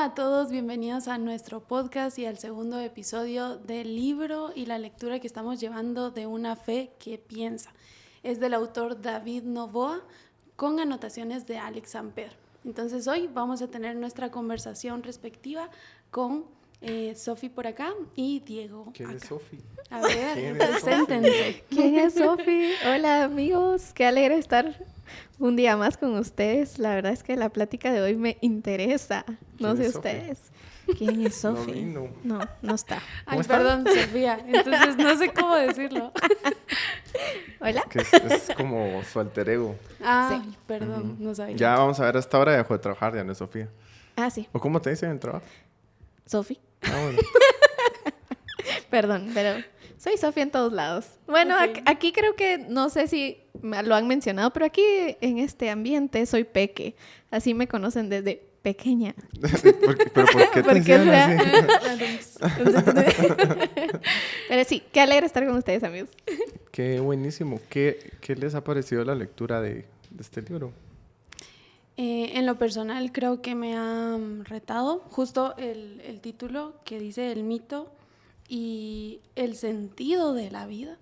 Hola a todos, bienvenidos a nuestro podcast y al segundo episodio del libro y la lectura que estamos llevando de Una fe que piensa. Es del autor David Novoa con anotaciones de Alex Samper. Entonces hoy vamos a tener nuestra conversación respectiva con Sofi por acá y Diego ¿Quién acá. es Sofi? A ver, preséntense. ¿Quién es Sofi? Hola amigos, qué alegre estar un día más con ustedes. La verdad es que la plática de hoy me interesa. No sé ustedes. ¿Quién es Sofi? No está. Ay, perdón, Sofía. Entonces no sé cómo decirlo. Hola. Que es como su alter ego. Sí. Perdón, no sabía. Ya vamos a ver, hasta ahora dejó de trabajar, ya no es Sofía. Ah, sí. ¿O cómo te dicen en el trabajo? Sofi. Bueno. Perdón, pero soy Sofi en todos lados. Bueno, Okay. aquí creo que, no sé si lo han mencionado, pero aquí en este ambiente soy Peque. Así me conocen desde pequeña. ¿Pero por qué te ¿Por qué decían será? así? Pero sí, qué alegre estar con ustedes, amigos. Qué buenísimo. ¿Qué les ha parecido la lectura de este libro? En lo personal creo que me ha retado justo el título que dice el mito y el sentido de la vida.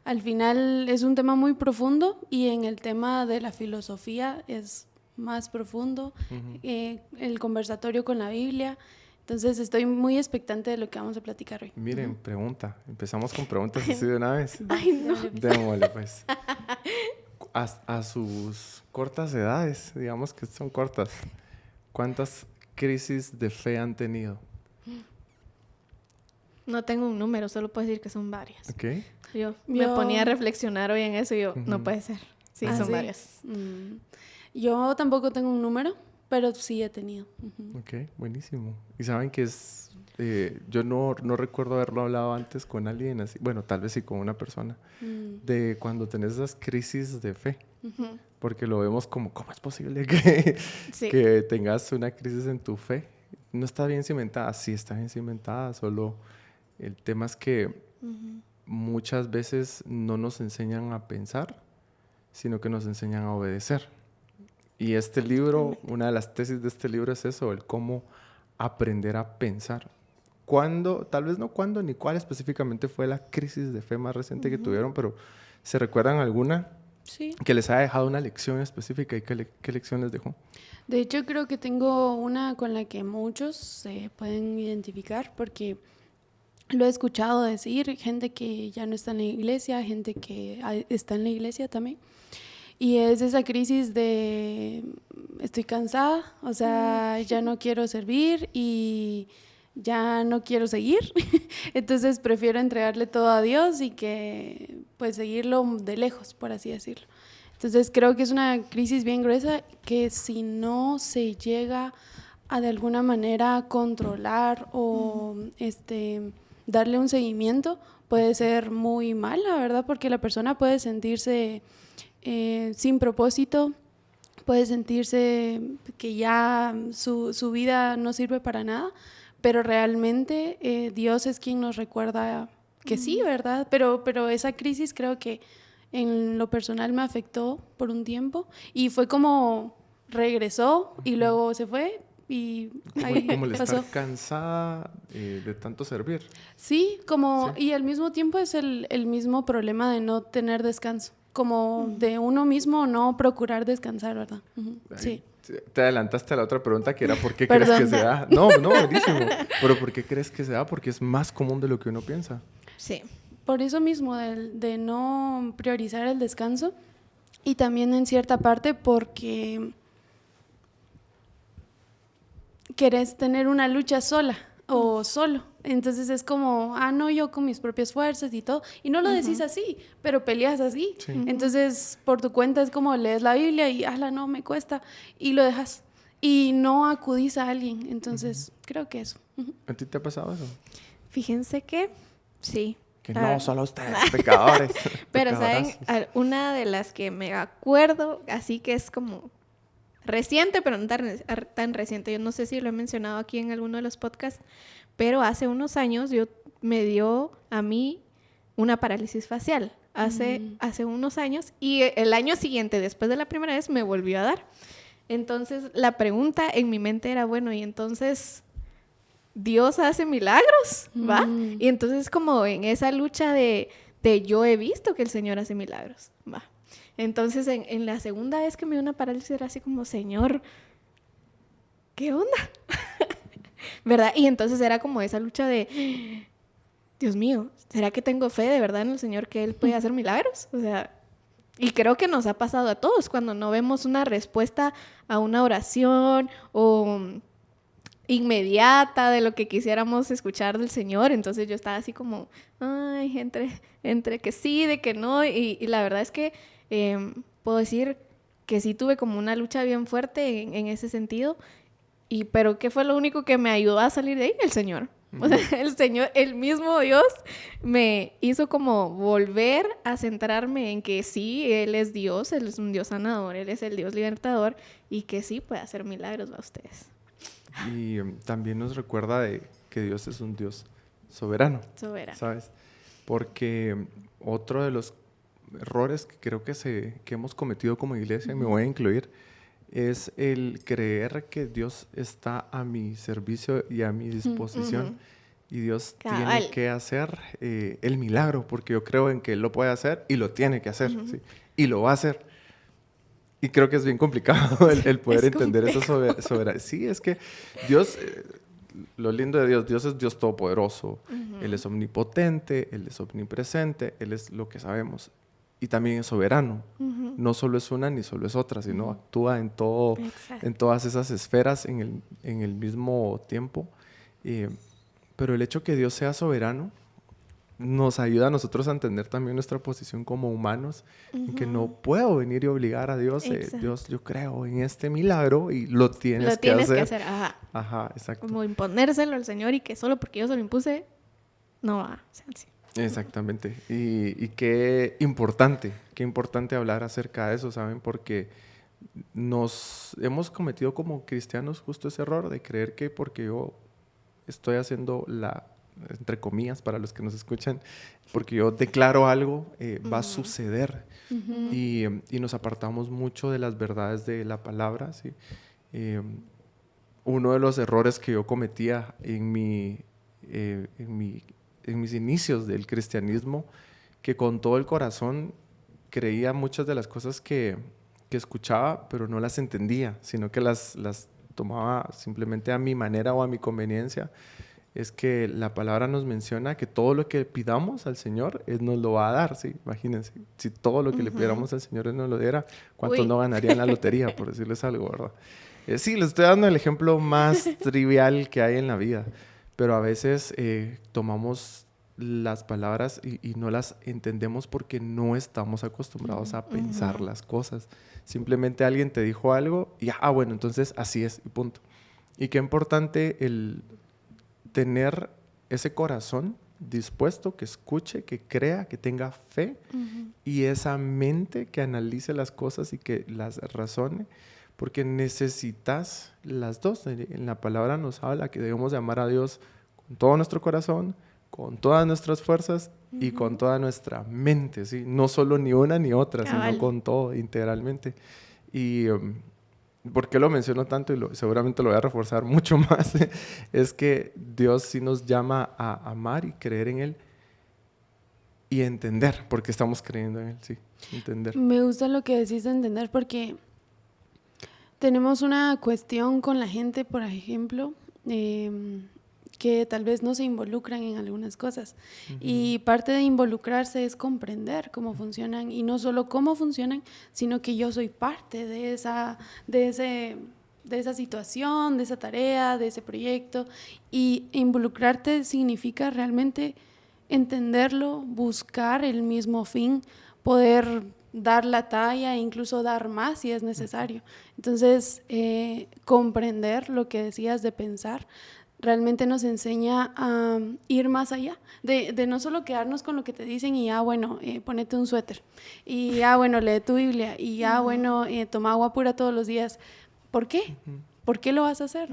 Al final es un tema muy profundo y en el tema de la filosofía es más profundo, el conversatorio con la Biblia. Entonces estoy muy expectante de lo que vamos a platicar hoy. Miren, pregunta. Empezamos con preguntas así de una vez. Ay, no. Démosle, pues. A sus cortas edades, digamos que son cortas, ¿cuántas crisis de fe han tenido? No tengo un número, solo puedo decir que son varias. ¿Ok? Yo me ponía a reflexionar hoy en eso y yo, no puede ser. Sí, son ¿sí? varias. Yo tampoco tengo un número, pero sí he tenido. Ok, buenísimo. Y saben que es, yo no recuerdo haberlo hablado antes con alguien así, bueno, tal vez sí con una persona, de cuando tenés esas crisis de fe, porque lo vemos como, ¿cómo es posible Sí. que tengas una crisis en tu fe? No está bien cimentada, sí está bien cimentada, solo el tema es que muchas veces no nos enseñan a pensar, sino que nos enseñan a obedecer. Y este libro, una de las tesis de este libro es eso, el cómo aprender a pensar. ¿Cuándo? Tal vez no cuándo ni cuál específicamente fue la crisis de fe más reciente que tuvieron, pero ¿se recuerdan alguna Sí. que les haya dejado una lección específica y qué lección les dejó? De hecho, creo que tengo una con la que muchos se pueden identificar porque lo he escuchado decir, gente que ya no está en la iglesia, gente que está en la iglesia también. Y es esa crisis de estoy cansada, o sea, ya no quiero servir y ya no quiero seguir. Entonces prefiero entregarle todo a Dios y que pues seguirlo de lejos, por así decirlo. Entonces creo que es una crisis bien gruesa que si no se llega a de alguna manera controlar o darle un seguimiento, puede ser muy mal, la verdad, porque la persona puede sentirse sin propósito, puede sentirse que ya su vida no sirve para nada, pero realmente Dios es quien nos recuerda que sí, ¿verdad? Pero esa crisis creo que en lo personal me afectó por un tiempo y fue como regresó y luego se fue y ahí Como el pasó. estar cansada de tanto servir. Sí, como Sí. y al mismo tiempo es el mismo problema de no tener descanso, como de uno mismo no procurar descansar, ¿verdad? Sí. Te adelantaste a la otra pregunta que era ¿por qué Perdón. crees que se da? No, buenísimo. Pero ¿por qué crees que se da? Porque es más común de lo que uno piensa. Sí. Por eso mismo, de no priorizar el descanso y también en cierta parte porque querés tener una lucha sola o solo. Entonces es como, no, yo con mis propias fuerzas y todo. Y no lo decís así, pero peleas así. Sí. Entonces, por tu cuenta es como lees la Biblia y, no, me cuesta. Y lo dejas. Y no acudís a alguien. Entonces, creo que eso. ¿A ti te ha pasado eso? Fíjense que sí. Que no, solo ustedes, pecadores. Pero, ¿saben? Pecadorazos. Una de las que me acuerdo, así que es como reciente, pero no tan reciente. Yo no sé si lo he mencionado aquí en alguno de los podcasts, pero hace unos años me dio a mí una parálisis facial. Hace unos años. Y el año siguiente, después de la primera vez, me volvió a dar. Entonces, la pregunta en mi mente era, bueno, y entonces, Dios hace milagros, ¿va? Y entonces como en esa lucha de yo he visto que el Señor hace milagros, ¿va? Entonces en la segunda vez que me dio una parálisis era así como, Señor, ¿qué onda? ¿Verdad? Y entonces era como esa lucha de, Dios mío, ¿será que tengo fe de verdad en el Señor que Él puede hacer milagros? O sea, y creo que nos ha pasado a todos cuando no vemos una respuesta a una oración o inmediata de lo que quisiéramos escuchar del Señor. Entonces yo estaba así como, ay, entre que sí, de que no. Y la verdad es que puedo decir que sí tuve como una lucha bien fuerte en ese sentido. Pero ¿qué fue lo único que me ayudó a salir de ahí? El Señor. O sea, el Señor, el mismo Dios me hizo como volver a centrarme en que sí, Él es Dios, Él es un Dios sanador, Él es el Dios libertador y que sí puede hacer milagros a ustedes. Y también nos recuerda de que Dios es un Dios soberano. ¿Sabes? Porque otro de los errores que creo que hemos cometido como iglesia, y me voy a incluir, es el creer que Dios está a mi servicio y a mi disposición. Y Dios tiene que hacer el milagro, porque yo creo en que Él lo puede hacer y lo tiene que hacer. ¿Sí? Y lo va a hacer. Y creo que es bien complicado el poder entender eso sobre... Sí, es que Dios, lo lindo de Dios es Dios todopoderoso. Él es omnipotente, Él es omnipresente, Él es lo que sabemos. Y también es soberano. No solo es una ni solo es otra, sino actúa en todo, en todas esas esferas en el mismo tiempo. Pero el hecho que Dios sea soberano nos ayuda a nosotros a entender también nuestra posición como humanos, en que no puedo venir y obligar a Dios, Dios, yo creo en este milagro y lo tienes que hacer. Ajá, exacto. Como imponérselo al Señor y que solo porque yo se lo impuse, no va. O sea, sí. Exactamente. Y qué importante hablar acerca de eso, ¿saben? Porque nos hemos cometido como cristianos justo ese error de creer que porque yo estoy haciendo entre comillas, para los que nos escuchan, porque yo declaro algo, va a suceder. Y nos apartamos mucho de las verdades de la palabra, ¿sí? Uno de los errores que yo cometía en mis inicios del cristianismo, que con todo el corazón creía muchas de las cosas que escuchaba, pero no las entendía, sino que las tomaba simplemente a mi manera o a mi conveniencia. Es que la palabra nos menciona que todo lo que pidamos al Señor, Él nos lo va a dar, ¿sí? Imagínense, si todo lo que le pidiéramos al Señor Él nos lo diera, ¿cuántos no ganarían la lotería, por decirles algo, verdad? Sí, les estoy dando el ejemplo más trivial que hay en la vida, pero a veces tomamos las palabras y no las entendemos porque no estamos acostumbrados a pensar las cosas. Simplemente alguien te dijo algo y, bueno, entonces así es y punto. Y qué importante el tener ese corazón dispuesto, que escuche, que crea, que tenga fe y esa mente que analice las cosas y que las razone, porque necesitas las dos. En la palabra nos habla que debemos de amar a Dios con todo nuestro corazón, con todas nuestras fuerzas y con toda nuestra mente, ¿sí? No solo ni una ni otra, sino con todo integralmente. Y ¿por qué lo menciono tanto? Y seguramente lo voy a reforzar mucho más. Es que Dios sí nos llama a amar y creer en Él y entender, porque estamos creyendo en Él, sí, entender. Me gusta lo que decís de entender, porque tenemos una cuestión con la gente, por ejemplo, que tal vez no se involucran en algunas cosas. Y parte de involucrarse es comprender cómo funcionan, y no solo cómo funcionan, sino que yo soy parte de esa situación, de esa tarea, de ese proyecto. Y involucrarte significa realmente entenderlo, buscar el mismo fin, poder dar la talla e incluso dar más si es necesario. Entonces, comprender lo que decías de pensar realmente nos enseña a ir más allá, de no solo quedarnos con lo que te dicen y bueno, ponete un suéter, y bueno, lee tu Biblia, y bueno, toma agua pura todos los días. ¿Por qué? ¿Por qué lo vas a hacer?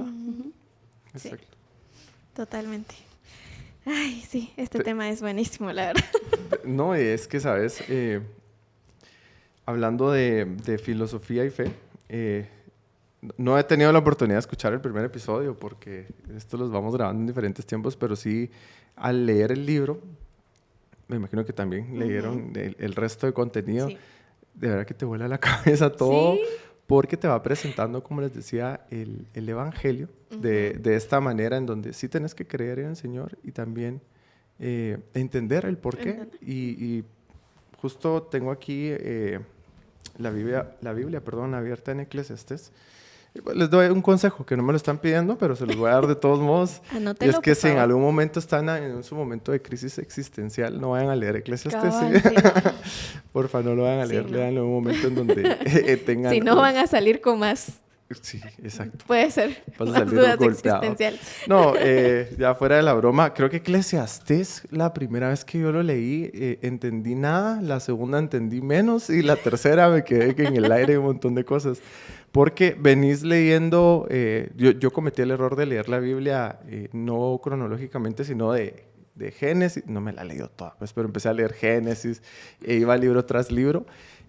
Exacto. Sí, totalmente. Ay, sí, este tema es buenísimo, la verdad. No, es que, ¿sabes? Hablando de filosofía y fe, no he tenido la oportunidad de escuchar el primer episodio porque estos los vamos grabando en diferentes tiempos, pero sí, al leer el libro, me imagino que también leyeron el resto de contenido. Sí. De verdad que te vuela la cabeza todo, Sí. porque te va presentando, como les decía, el evangelio de esta manera en donde sí tenés que creer en el Señor y también entender el por qué. Y justo tengo aquí la Biblia, abierta en Eclesiastés. Les doy un consejo que no me lo están pidiendo, pero se los voy a dar de todos modos. Anótelo, Y es que por si en favor. algún momento están en su momento de crisis existencial, no vayan a leer Eclesiastés. Cabal, ¿sí? sí. Porfa, no lo vayan a Sí, leer. no. Leanlo en un momento en donde tengan... Si no, van a salir con más, Sí, exacto. puede ser, Vas a más salir dudas golpeado. existenciales. No, ya fuera de la broma, creo que Eclesiastés, la primera vez que yo lo leí, entendí nada, la segunda entendí menos y la tercera me quedé que en el aire un montón de cosas. Porque venís leyendo, yo cometí el error de leer la Biblia no cronológicamente, sino de Génesis, no me la he leído toda, pues, pero empecé a leer Génesis, e iba libro tras libro.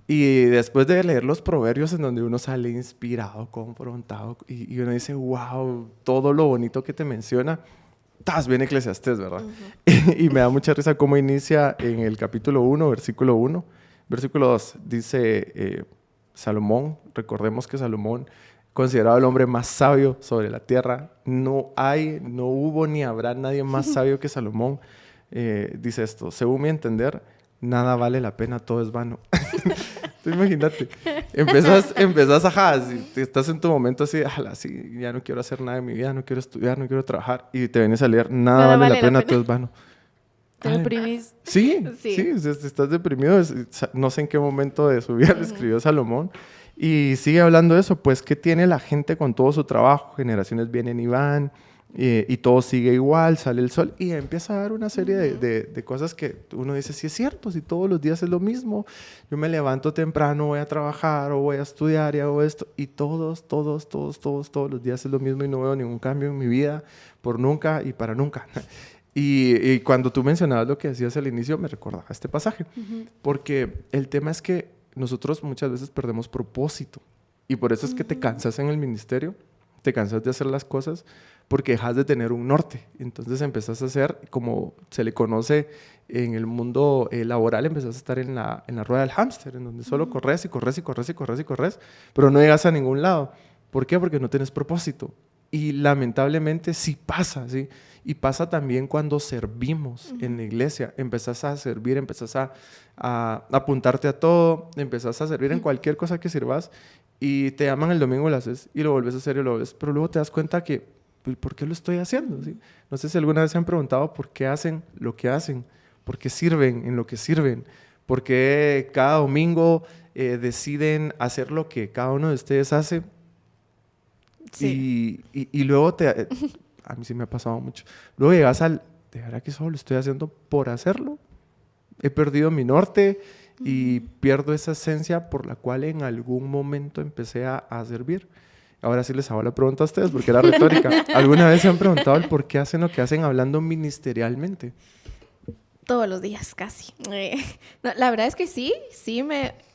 Y después de leer los proverbios en donde uno sale inspirado, confrontado, y uno dice, wow, todo lo bonito que te menciona, estás bien Eclesiastés, ¿verdad? Y me da mucha risa cómo inicia en el capítulo 1, versículo 1. Versículo 2 dice, Salomón, recordemos que Salomón, considerado el hombre más sabio sobre la tierra, no hubo ni habrá nadie más sabio que Salomón. Dice esto, según mi entender, nada vale la pena, todo es vano. Tú imagínate, empezás si estás en tu momento así, sí, ya no quiero hacer nada de mi vida, no quiero estudiar, no quiero trabajar, y te vienes a leer, nada vale la pena, todo es vano. Te deprimís. Sí, Sí. si estás deprimido, no sé en qué momento de su vida lo escribió Salomón, y sigue hablando de eso, pues, ¿qué tiene la gente con todo su trabajo? Generaciones vienen y van, y todo sigue igual, sale el sol, y empieza a dar una serie de cosas que uno dice, sí es cierto, si todos los días es lo mismo, yo me levanto temprano, voy a trabajar, o voy a estudiar, y hago esto, y todos los días es lo mismo, y no veo ningún cambio en mi vida, por nunca y para nunca. Y cuando tú mencionabas lo que decías al inicio, me recordaba este pasaje, porque el tema es que nosotros muchas veces perdemos propósito, y por eso es que te cansas en el ministerio, te cansas de hacer las cosas, porque dejas de tener un norte. Entonces empezás a hacer, como se le conoce en el mundo laboral, empezás a estar en la rueda del hámster, en donde solo corres y corres y corres y corres y corres, pero no llegas a ningún lado. ¿Por qué? Porque no tienes propósito. Y lamentablemente sí pasa, ¿sí? Y pasa también cuando servimos en la iglesia. Empezás a servir, empezás a apuntarte a todo, empezás a servir en cualquier cosa que sirvas y te llaman el domingo y lo haces y lo vuelves a hacer y lo vuelves. Pero luego te das cuenta que, ¿por qué lo estoy haciendo? ¿Sí? No sé si alguna vez se han preguntado por qué hacen lo que hacen, por qué sirven en lo que sirven, por qué cada domingo deciden hacer lo que cada uno de ustedes hace. Sí. Y luego a mí sí me ha pasado mucho. Luego llegas de verdad que solo lo estoy haciendo por hacerlo. He perdido mi norte y pierdo esa esencia por la cual en algún momento empecé a servir. Ahora sí les hago la pregunta a ustedes porque era retórica. ¿Alguna vez se han preguntado el por qué hacen lo que hacen hablando ministerialmente? Todos los días, casi. No, la verdad es que sí,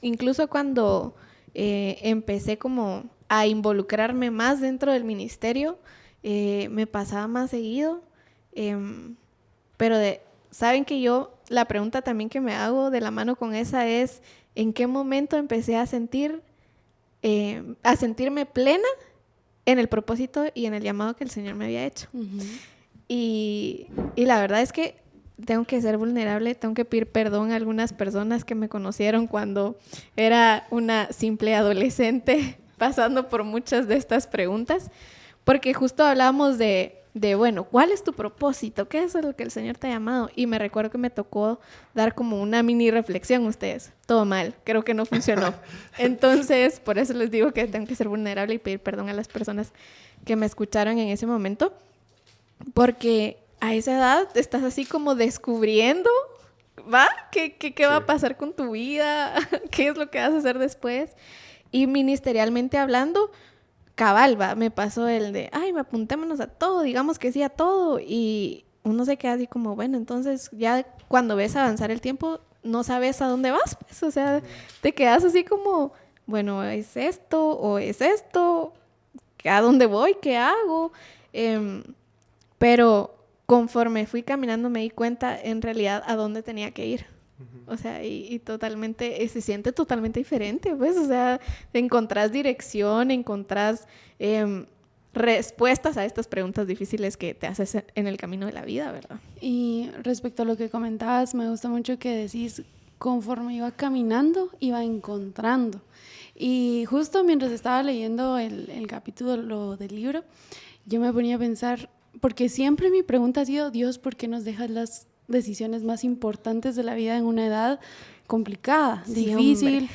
incluso cuando empecé como a involucrarme más dentro del ministerio, me pasaba más seguido, pero saben que la pregunta también que me hago de la mano con esa es, ¿en qué momento empecé a sentirme plena en el propósito y en el llamado que el Señor me había hecho? Y la verdad es que tengo que ser vulnerable, tengo que pedir perdón a algunas personas que me conocieron cuando era una simple adolescente pasando por muchas de estas preguntas, porque justo hablábamos de bueno, ¿cuál es tu propósito? ¿Qué es lo que el Señor te ha llamado? Y me recuerdo que me tocó dar como una mini reflexión a ustedes. Todo mal, creo que no funcionó. Entonces, por eso les digo que tengo que ser vulnerable y pedir perdón a las personas que me escucharon en ese momento, porque a esa edad estás así como descubriendo, ¿va? ¿Qué va a pasar con tu vida? ¿Qué es lo que vas a hacer después? Y ministerialmente hablando, cabal, ¿va? Me pasó el de, apuntémonos a todo, digamos que sí a todo. Y uno se queda así como, bueno, entonces ya cuando ves avanzar el tiempo, no sabes a dónde vas, pues. O sea, te quedas así como, bueno, ¿es esto o es esto? ¿a dónde voy? ¿Qué hago? Pero conforme fui caminando me di cuenta en realidad a dónde tenía que ir. O sea, y totalmente, se siente totalmente diferente, pues, o sea, encontrás dirección, encontrás respuestas a estas preguntas difíciles que te haces en el camino de la vida, ¿verdad? Y respecto a lo que comentabas, me gusta mucho que decís, conforme iba caminando, iba encontrando. Y justo mientras estaba leyendo el capítulo del libro, yo me ponía a pensar, porque siempre mi pregunta ha sido, Dios, ¿por qué nos dejas las decisiones más importantes de la vida en una edad complicada, Sí, difícil,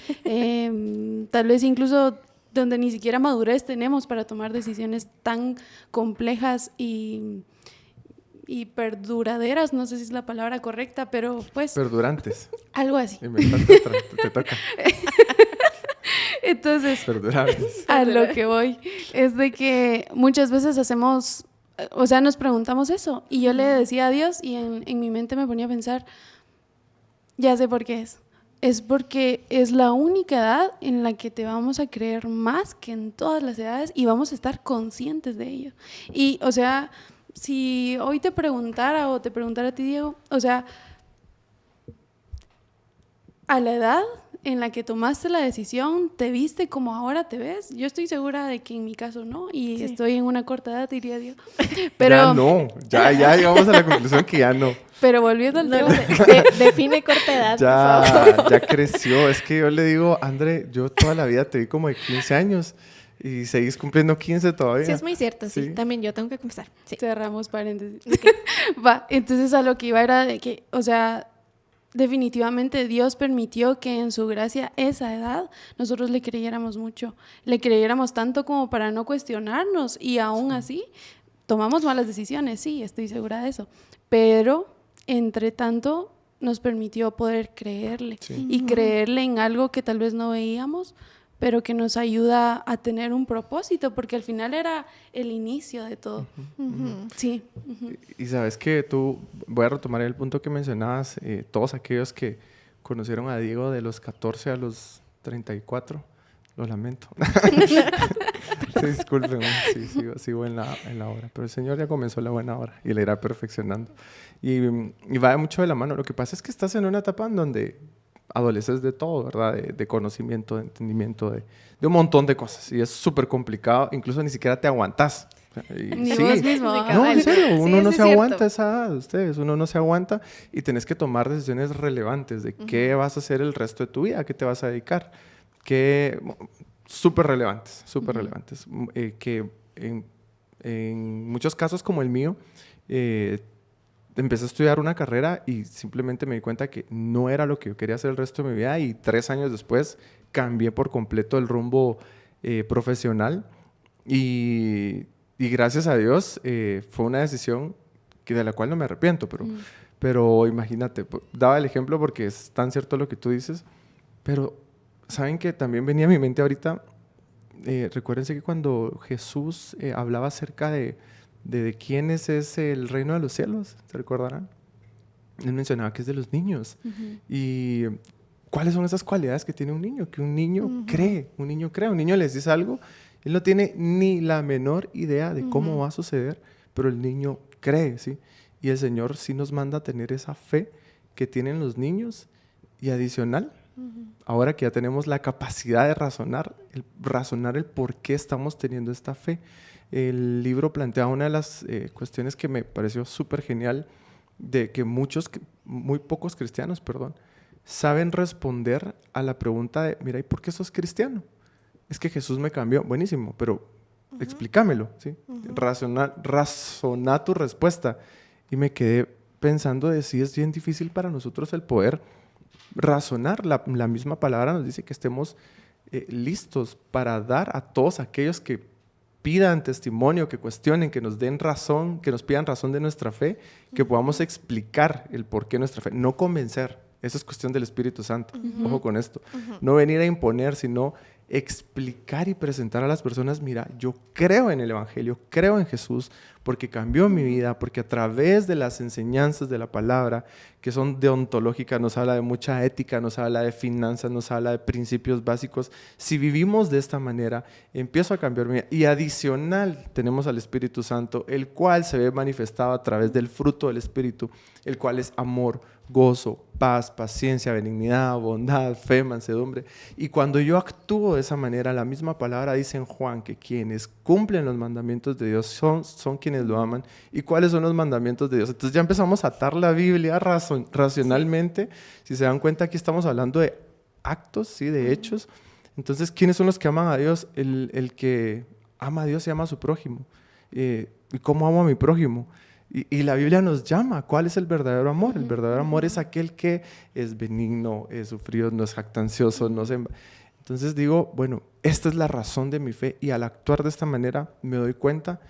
tal vez incluso donde ni siquiera madurez tenemos para tomar decisiones tan complejas y perduraderas, no sé si es la palabra correcta, pero pues... Perdurantes. Algo así. Inventarte otra, te toca. Entonces, Perdurables. a lo que voy es de que muchas veces hacemos, o sea, nos preguntamos eso. Y yo le decía a Dios y en mi mente me ponía a pensar, ya sé por qué es. Es porque es la única edad en la que te vamos a creer más que en todas las edades y vamos a estar conscientes de ello. Y, o sea, si hoy te preguntara o te preguntara a ti, Diego, o sea, a la edad en la que tomaste la decisión, ¿te viste como ahora te ves? Yo estoy segura de que en mi caso no, y estoy en una corta edad, diría Dios. Pero, ya no, ya llegamos a la conclusión que ya no. Pero volviendo al tema, Define corta edad, por favor. Ya creció. Es que yo le digo, André, yo toda la vida te vi como de 15 años y seguís cumpliendo 15 todavía. Sí, es muy cierto, sí. Sí. También yo tengo que confesar. Sí. cerramos paréntesis. Va, entonces a lo que iba era de que, o sea, definitivamente Dios permitió que en su gracia esa edad nosotros le creyéramos mucho, le creyéramos tanto como para no cuestionarnos y aún así tomamos malas decisiones, sí, estoy segura de eso, pero entre tanto nos permitió poder creerle y creerle en algo que tal vez no veíamos, pero que nos ayuda a tener un propósito, porque al final era el inicio de todo. Sí. Y sabes que voy a retomar el punto que mencionabas, todos aquellos que conocieron a Diego de los 14 a los 34, lo lamento. Disculpen, sí, sigo en la obra, pero el Señor ya comenzó la buena obra y la irá perfeccionando. Y va mucho de la mano. Lo que pasa es que estás en una etapa en donde adoleces de todo, ¿verdad? De conocimiento, de entendimiento, de un montón de cosas. Y es súper complicado, incluso ni siquiera te aguantas. Ni vos mismo. No, en serio, uno no se aguanta cierto. esa edad, ustedes, uno no se aguanta y tenés que tomar decisiones relevantes de qué vas a hacer el resto de tu vida, a qué te vas a dedicar, súper relevantes, que en muchos casos como el mío, empecé a estudiar una carrera y simplemente me di cuenta que no era lo que yo quería hacer el resto de mi vida y 3 años después cambié por completo el rumbo profesional y gracias a Dios fue una decisión de la cual no me arrepiento, pero imagínate, daba el ejemplo porque es tan cierto lo que tú dices, pero saben que también venía a mi mente ahorita, recuérdense que cuando Jesús hablaba acerca de quién es el reino de los cielos, ¿se recordarán? Él mencionaba que es de los niños. Y ¿cuáles son esas cualidades que tiene un niño? Que un niño cree, un niño les dice algo, él no tiene ni la menor idea de cómo va a suceder, pero el niño cree, ¿sí? Y el Señor sí nos manda a tener esa fe que tienen los niños y adicional, ahora que ya tenemos la capacidad de razonar el por qué estamos teniendo esta fe. El libro plantea una de las cuestiones que me pareció súper genial, de que muy pocos cristianos, saben responder a la pregunta de, mira, ¿y por qué sos cristiano? Es que Jesús me cambió. Buenísimo, pero explícamelo, ¿sí? Razona tu respuesta. Y me quedé pensando de si es bien difícil para nosotros el poder razonar. La misma palabra nos dice que estemos listos para dar a todos aquellos que pidan testimonio, que cuestionen, que nos den razón, que nos pidan razón de nuestra fe, que podamos explicar el por qué nuestra fe, no convencer. Eso es cuestión del Espíritu Santo. Ojo con esto. No venir a imponer, sino explicar y presentar a las personas, mira, yo creo en el Evangelio, creo en Jesús, porque cambió mi vida, porque a través de las enseñanzas de la palabra, que son deontológicas, nos habla de mucha ética, nos habla de finanzas, nos habla de principios básicos. Si vivimos de esta manera, empiezo a cambiar mi vida. Y adicional tenemos al Espíritu Santo, el cual se ve manifestado a través del fruto del Espíritu, el cual es amor, gozo, paz, paciencia, benignidad, bondad, fe, mansedumbre. Y cuando yo actúo de esa manera, la misma palabra dice en Juan que quienes cumplen los mandamientos de Dios son quienes lo aman. ¿Y cuáles son los mandamientos de Dios? Entonces ya empezamos a atar la Biblia racionalmente. Si se dan cuenta, aquí estamos hablando de actos, ¿sí? De hechos. Entonces, ¿quiénes son los que aman a Dios? El que ama a Dios y ama a su prójimo. ¿Y cómo amo a mi prójimo? Y la Biblia nos llama, ¿cuál es el verdadero amor? El verdadero amor es aquel que es benigno, es sufrido, no es jactancioso, no se... Entonces digo, bueno, esta es la razón de mi fe, y al actuar de esta manera me doy cuenta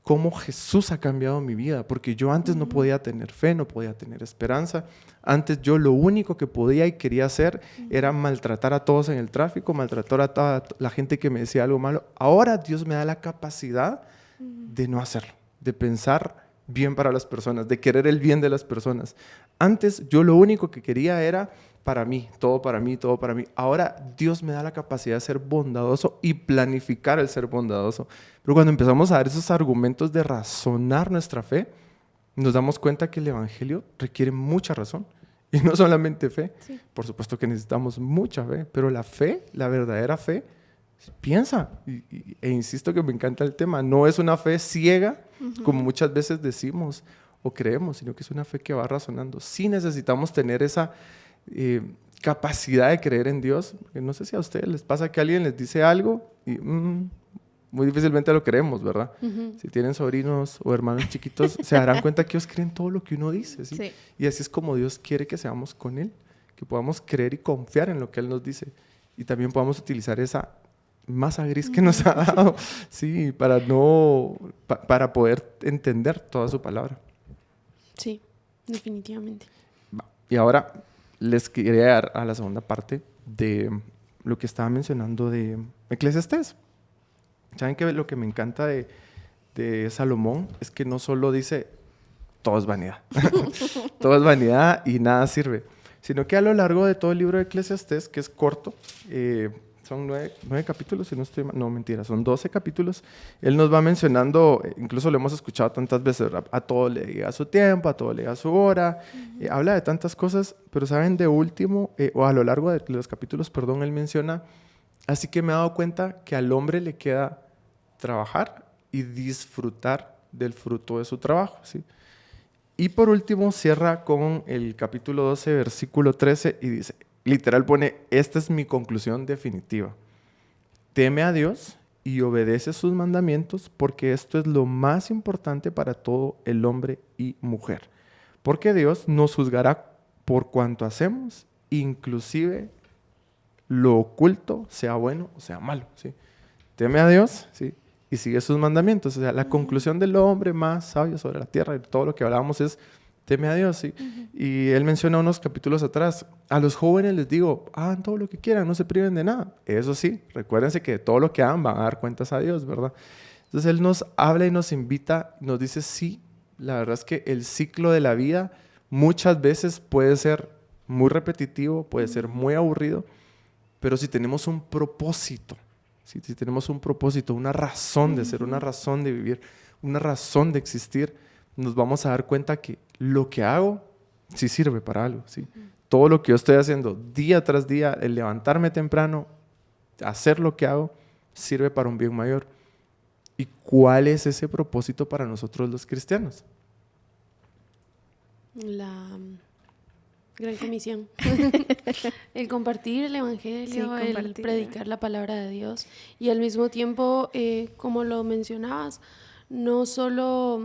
cómo Jesús ha cambiado mi vida, porque yo antes no podía tener fe, no podía tener esperanza. Antes yo lo único que podía y quería hacer era maltratar a todos en el tráfico, maltratar a toda la gente que me decía algo malo. Ahora Dios me da la capacidad de no hacerlo, de pensar bien para las personas, de querer el bien de las personas. Antes yo lo único que quería era para mí, todo para mí, todo para mí. Ahora Dios me da la capacidad de ser bondadoso y planificar el ser bondadoso. Pero cuando empezamos a dar esos argumentos de razonar nuestra fe, nos damos cuenta que el Evangelio requiere mucha razón. Y no solamente fe. Sí. Por supuesto que necesitamos mucha fe, pero la fe, la verdadera fe, piensa. E insisto que me encanta el tema. No es una fe ciega, como muchas veces decimos o creemos, sino que es una fe que va razonando. Sí necesitamos tener esa capacidad de creer en Dios. Porque no sé si a ustedes les pasa que alguien les dice algo y muy difícilmente lo creemos, ¿verdad? Si tienen sobrinos o hermanos chiquitos, se darán cuenta que ellos creen todo lo que uno dice, ¿sí? Sí. Y así es como Dios quiere que seamos con Él, que podamos creer y confiar en lo que Él nos dice. Y también podamos utilizar esa masa gris que nos ha dado, sí, para poder entender toda su palabra. Sí, definitivamente. Y ahora les quería dar a la segunda parte de lo que estaba mencionando de Eclesiastés. ¿Saben qué? Lo que me encanta de Salomón es que no solo dice todo es vanidad, todo es vanidad y nada sirve, sino que a lo largo de todo el libro de Eclesiastés, que es corto, son 9 capítulos, si no estoy mal, no, mentira, son 12 capítulos. Él nos va mencionando, incluso lo hemos escuchado tantas veces, a todo le llega su tiempo, a todo le llega su hora, habla de tantas cosas, pero saben, de último, o a lo largo de los capítulos, perdón, él menciona, así que me he dado cuenta que al hombre le queda trabajar y disfrutar del fruto de su trabajo, ¿sí? Y por último cierra con el capítulo 12, versículo 13, y dice, literal pone, esta es mi conclusión definitiva. Teme a Dios y obedece sus mandamientos, porque esto es lo más importante para todo el hombre y mujer. Porque Dios nos juzgará por cuanto hacemos, inclusive lo oculto, sea bueno o sea malo, ¿sí? Teme a Dios, ¿sí? Y sigue sus mandamientos. O sea, la conclusión del hombre más sabio sobre la tierra y todo lo que hablábamos es teme a Dios, ¿sí? Y él menciona unos capítulos atrás, a los jóvenes les digo, hagan todo lo que quieran, no se priven de nada. Eso sí, recuérdense que de todo lo que hagan van a dar cuentas a Dios, ¿verdad? Entonces él nos habla y nos invita, nos dice, sí, la verdad es que el ciclo de la vida muchas veces puede ser muy repetitivo, puede ser muy aburrido, pero si tenemos un propósito, si tenemos un propósito, una razón de ser, una razón de vivir, una razón de existir, nos vamos a dar cuenta que lo que hago sí sirve para algo, ¿sí? Todo lo que yo estoy haciendo día tras día, el levantarme temprano, hacer lo que hago, sirve para un bien mayor. ¿Y cuál es ese propósito para nosotros los cristianos? La gran comisión. El compartir el evangelio, sí, el predicar la palabra de Dios y al mismo tiempo, como lo mencionabas, no solo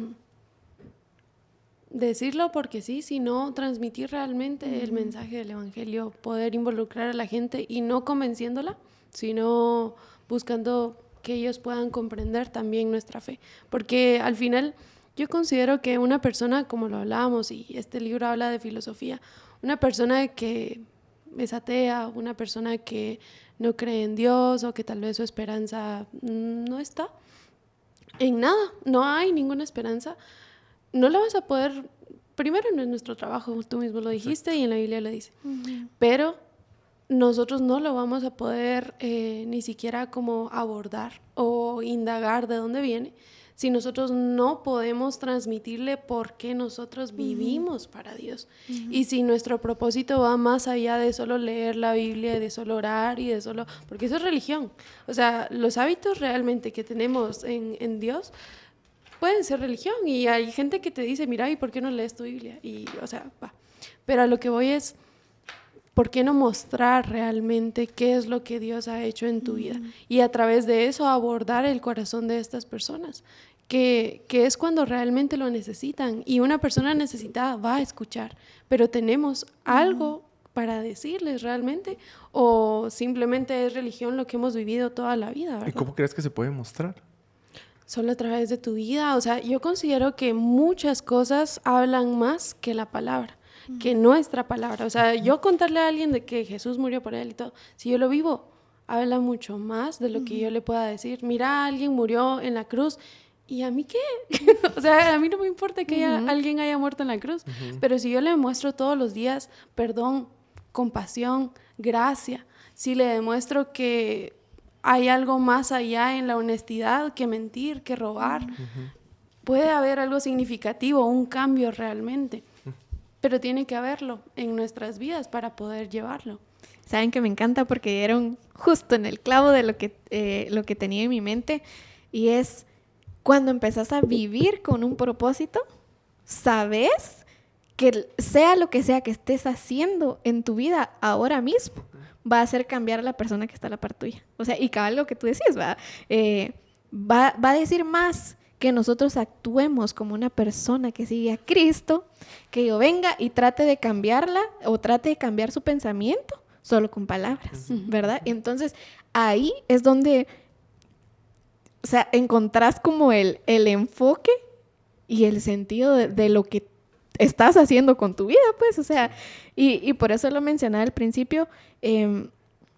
decirlo porque sí, sino transmitir realmente el mensaje del evangelio, poder involucrar a la gente y no convenciéndola, sino buscando que ellos puedan comprender también nuestra fe, porque al final yo considero que una persona, como lo hablábamos y este libro habla de filosofía, una persona que es atea, una persona que no cree en Dios o que tal vez su esperanza no está en nada, no hay ninguna esperanza, no la vas a poder, primero no es nuestro trabajo, tú mismo lo dijiste y en la Biblia lo dice, pero nosotros no lo vamos a poder ni siquiera como abordar o indagar de dónde viene si nosotros no podemos transmitirle por qué nosotros vivimos para Dios. Y si nuestro propósito va más allá de solo leer la Biblia, de solo orar y de solo... Porque eso es religión. O sea, los hábitos realmente que tenemos en Dios pueden ser religión. Y hay gente que te dice, mira, ¿y por qué no lees tu Biblia? Y, o sea, va. Pero a lo que voy es... ¿Por qué no mostrar realmente qué es lo que Dios ha hecho en tu vida? Y a través de eso abordar el corazón de estas personas, que es cuando realmente lo necesitan. Y una persona necesitada va a escuchar, pero tenemos algo para decirles realmente, o simplemente es religión lo que hemos vivido toda la vida, ¿verdad? ¿Y cómo crees que se puede mostrar? Solo a través de tu vida. O sea, yo considero que muchas cosas hablan más que la palabra, que nuestra palabra. O sea, yo contarle a alguien de que Jesús murió por él y todo, si yo lo vivo, habla mucho más de lo que yo le pueda decir. Mira, alguien murió en la cruz, ¿y a mí qué? O sea, a mí no me importa que alguien haya muerto en la cruz, pero si yo le muestro todos los días perdón, compasión, gracia, si le demuestro que hay algo más allá en la honestidad que mentir, que robar, puede haber algo significativo, un cambio realmente. Pero tiene que haberlo en nuestras vidas para poder llevarlo. Saben que me encanta porque dieron justo en el clavo de lo que tenía en mi mente. Y es cuando empezás a vivir con un propósito, sabes que sea lo que sea que estés haciendo en tu vida ahora mismo, va a hacer cambiar a la persona que está a la par tuya. O sea, y cabal lo que tú decías, va a decir más que nosotros actuemos como una persona que sigue a Cristo, que yo venga y trate de cambiarla o trate de cambiar su pensamiento solo con palabras, ¿verdad? Entonces, ahí es donde, o sea, encontrás como el enfoque y el sentido de lo que estás haciendo con tu vida, pues, o sea, y por eso lo mencionaba al principio,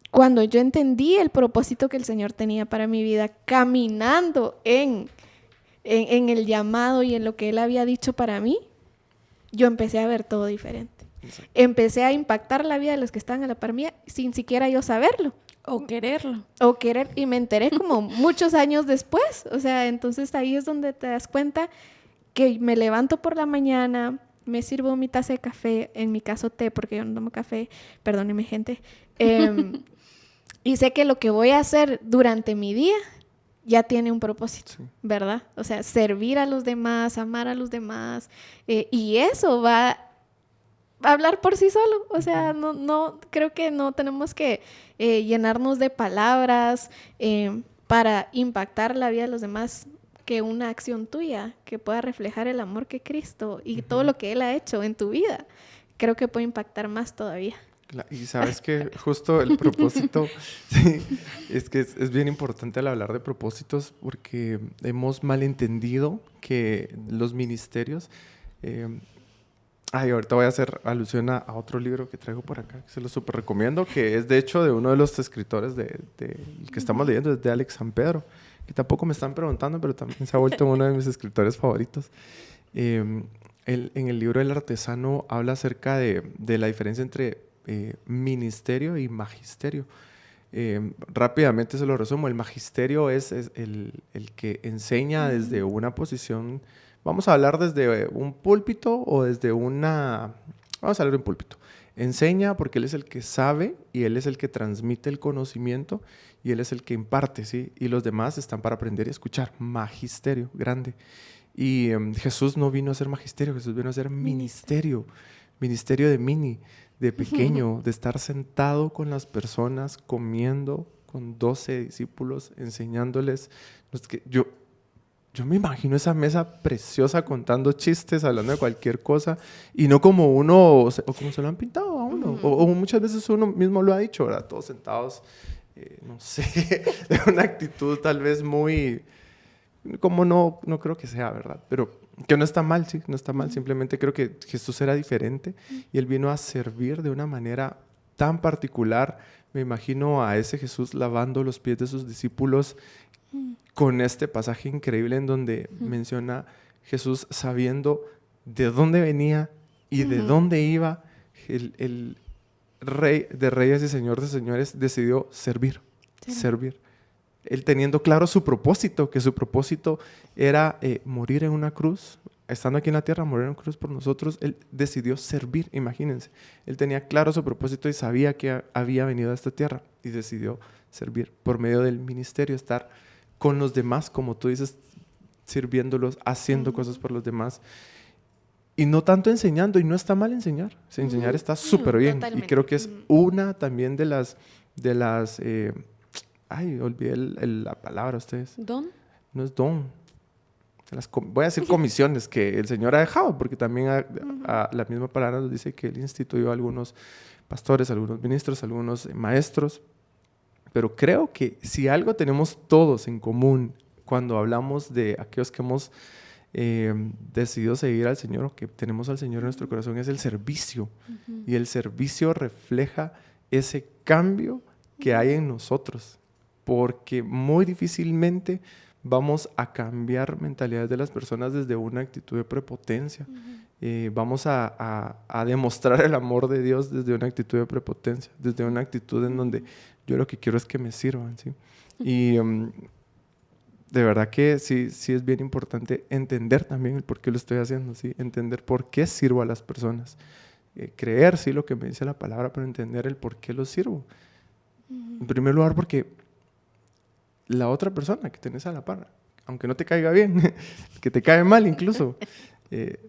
cuando yo entendí el propósito que el Señor tenía para mi vida, caminando en el llamado y en lo que Él había dicho para mí, yo empecé a ver todo diferente. Exacto. Empecé a impactar la vida de los que estaban a la par mía sin siquiera yo saberlo. O quererlo. Y me enteré como muchos años después. O sea, entonces ahí es donde te das cuenta que me levanto por la mañana, me sirvo mi taza de café, en mi caso té, porque yo no tomo café, perdónenme gente, y sé que lo que voy a hacer durante mi día ya tiene un propósito, ¿verdad? O sea, servir a los demás, amar a los demás, y eso va a hablar por sí solo. O sea, no creo que no tenemos que llenarnos de palabras para impactar la vida de los demás, que una acción tuya que pueda reflejar el amor que Cristo y todo lo que Él ha hecho en tu vida, creo que puede impactar más todavía. Y sabes que justo el propósito, sí, es que es bien importante al hablar de propósitos porque hemos malentendido que los ministerios... ahorita voy a hacer alusión a otro libro que traigo por acá, que se lo súper recomiendo, que es de hecho de uno de los escritores de que estamos leyendo, es de Alex San Pedro, que tampoco me están preguntando, pero también se ha vuelto uno de mis escritores favoritos. En el libro El Artesano habla acerca de la diferencia entre ministerio y magisterio. Rápidamente se lo resumo. El magisterio es el que enseña desde una posición, vamos a hablar desde un púlpito o desde vamos a hablar de un púlpito. Enseña porque él es el que sabe y él es el que transmite el conocimiento y él es el que imparte, ¿sí? Y los demás están para aprender y escuchar. Magisterio, grande. Y Jesús no vino a ser magisterio, Jesús vino a ser ministerio. Ministerio de mini, de pequeño, de estar sentado con las personas, comiendo con 12 discípulos, enseñándoles. Yo me imagino esa mesa preciosa contando chistes, hablando de cualquier cosa, y no como uno, o como se lo han pintado a uno, o muchas veces uno mismo lo ha dicho, ¿verdad? Todos sentados, no sé, de una actitud tal vez muy, como no creo que sea, ¿verdad? Pero que no está mal, sí, no está mal, simplemente creo que Jesús era diferente y Él vino a servir de una manera tan particular, me imagino a ese Jesús lavando los pies de sus discípulos con este pasaje increíble en donde menciona Jesús sabiendo de dónde venía y de dónde iba. El Rey de Reyes y Señor de Señores decidió servir. Él teniendo claro su propósito, que su propósito era morir en una cruz, estando aquí en la tierra, morir en una cruz por nosotros. Él decidió servir, imagínense. Él tenía claro su propósito y sabía que había venido a esta tierra y decidió servir por medio del ministerio, estar con los demás, como tú dices, sirviéndolos, haciendo cosas por los demás. Y no tanto enseñando, y no está mal enseñar. Enseñar está súper bien. Totalmente. Y creo que es una también de las olvidé la palabra ustedes. ¿Don? No es don. Voy a decir comisiones que el Señor ha dejado, porque también la misma palabra nos dice que Él instituyó a algunos pastores, algunos ministros, algunos maestros. Pero creo que si algo tenemos todos en común cuando hablamos de aquellos que hemos decidido seguir al Señor, o que tenemos al Señor en nuestro corazón, es el servicio. Y el servicio refleja ese cambio que hay en nosotros, porque muy difícilmente vamos a cambiar mentalidades de las personas desde una actitud de prepotencia. Vamos a demostrar el amor de Dios desde una actitud de prepotencia, desde una actitud en donde yo lo que quiero es que me sirvan, ¿sí? Y de verdad que sí es bien importante entender también el por qué lo estoy haciendo, ¿sí? Entender por qué sirvo a las personas. Creer, sí, lo que me dice la palabra, pero entender el por qué lo sirvo. En primer lugar, porque la otra persona que tenés a la par, aunque no te caiga bien, que te cae mal incluso,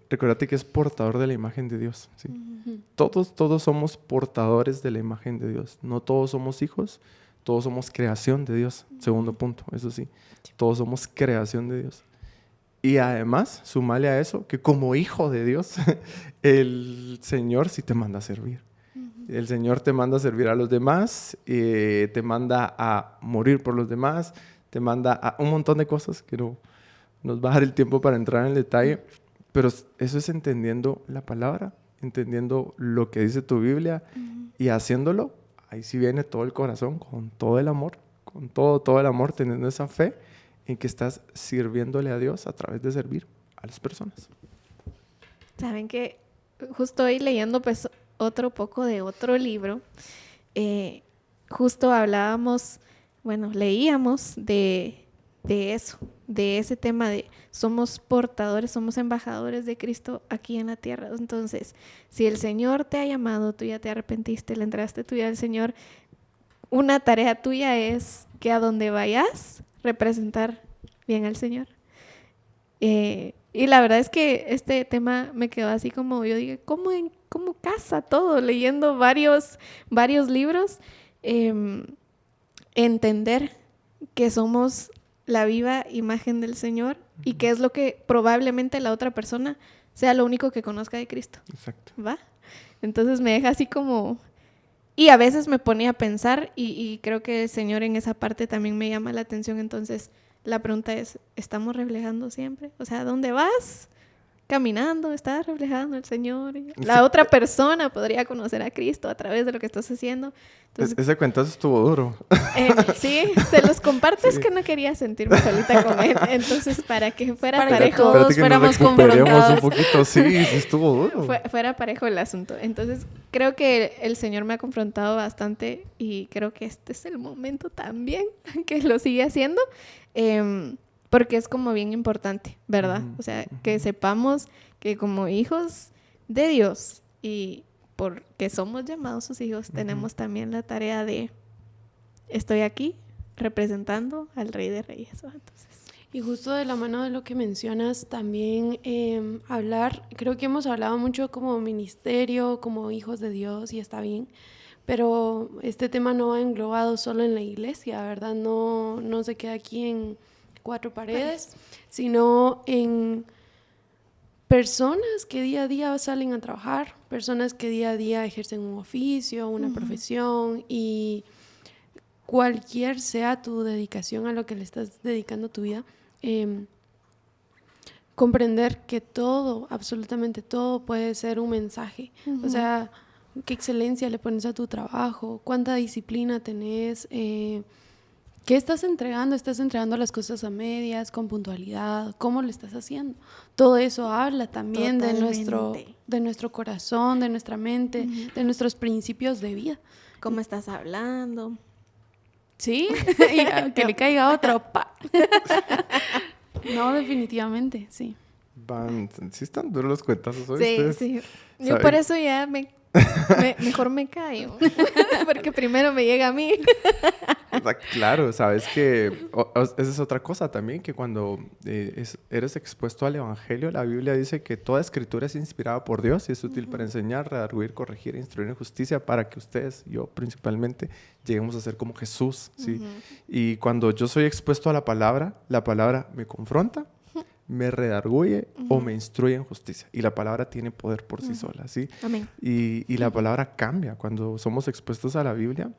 recuérdate que es portador de la imagen de Dios, ¿sí? Todos somos portadores de la imagen de Dios. No todos somos hijos, todos somos creación de Dios. Segundo punto, eso sí, todos somos creación de Dios. Y además, sumale a eso que como hijo de Dios, el Señor sí te manda a servir. El Señor te manda a servir a los demás, te manda a morir por los demás, te manda a un montón de cosas que no nos va a dar el tiempo para entrar en el detalle, pero eso es entendiendo la palabra, entendiendo lo que dice tu Biblia y haciéndolo. Ahí sí viene todo el corazón, con todo el amor, con todo el amor, teniendo esa fe en que estás sirviéndole a Dios a través de servir a las personas. Saben que justo hoy leyendo pues otro poco de otro libro, justo leíamos de eso, de ese tema de somos portadores, somos embajadores de Cristo aquí en la tierra. Entonces, si el Señor te ha llamado, tú ya te arrepentiste, le entregaste tu vida al Señor, una tarea tuya es que a donde vayas, representar bien al Señor. Y la verdad es que este tema me quedó así como, yo dije, ¿cómo casa todo? Leyendo varios libros, entender que somos la viva imagen del Señor y que es lo que probablemente la otra persona sea lo único que conozca de Cristo. Exacto. ¿Va? Entonces me deja así como... Y a veces me ponía a pensar y creo que el Señor en esa parte también me llama la atención. Entonces la pregunta es, ¿estamos reflejando siempre? O sea, ¿dónde vas? Caminando, estás reflejando al Señor. La otra persona podría conocer a Cristo a través de lo que estás haciendo. Entonces, ese cuentazo estuvo duro. Sí, se los comparto, es que no quería sentirme solita con él. Entonces, para que fuera parejo. Todos fuéramos confrontados. Un poquito, sí estuvo duro. Fuera parejo el asunto. Entonces, creo que el Señor me ha confrontado bastante y creo que este es el momento también que lo sigue haciendo. Porque es como bien importante, ¿verdad? O sea, que sepamos que como hijos de Dios y porque somos llamados sus hijos, tenemos también la tarea de estoy aquí representando al Rey de Reyes. Entonces, y justo de la mano de lo que mencionas, también creo que hemos hablado mucho como ministerio, como hijos de Dios, y está bien, pero este tema no va englobado solo en la iglesia, ¿verdad? No se queda aquí en 4 paredes, sino en personas que día a día salen a trabajar, personas que día a día ejercen un oficio, una profesión, y cualquier sea tu dedicación a lo que le estás dedicando tu vida, comprender que todo, absolutamente todo puede ser un mensaje. O sea, qué excelencia le pones a tu trabajo, cuánta disciplina tenés, qué estás entregando. ¿Estás entregando las cosas a medias, con puntualidad? ¿Cómo lo estás haciendo? Todo eso habla también de nuestro corazón, de nuestra mente, de nuestros principios de vida. ¿Cómo estás hablando? Sí, y que le caiga otro, pa. No, definitivamente, sí. Sí están duros los cuentazos hoy. Sí, Ustedes, sí. Yo ¿saben? por eso ya mejor me callo. Porque primero me llega a mí. O sea, claro, sabes que esa es otra cosa también, que cuando eres expuesto al Evangelio, la Biblia dice que toda escritura es inspirada por Dios y es útil para enseñar, redarguir, corregir e instruir en justicia para que ustedes, yo principalmente, lleguemos a ser como Jesús, ¿sí? Y cuando yo soy expuesto a la palabra me confronta, me redarguye o me instruye en justicia. Y la palabra tiene poder por sí sola, ¿sí? Amén. Y la palabra cambia. Cuando somos expuestos a la Biblia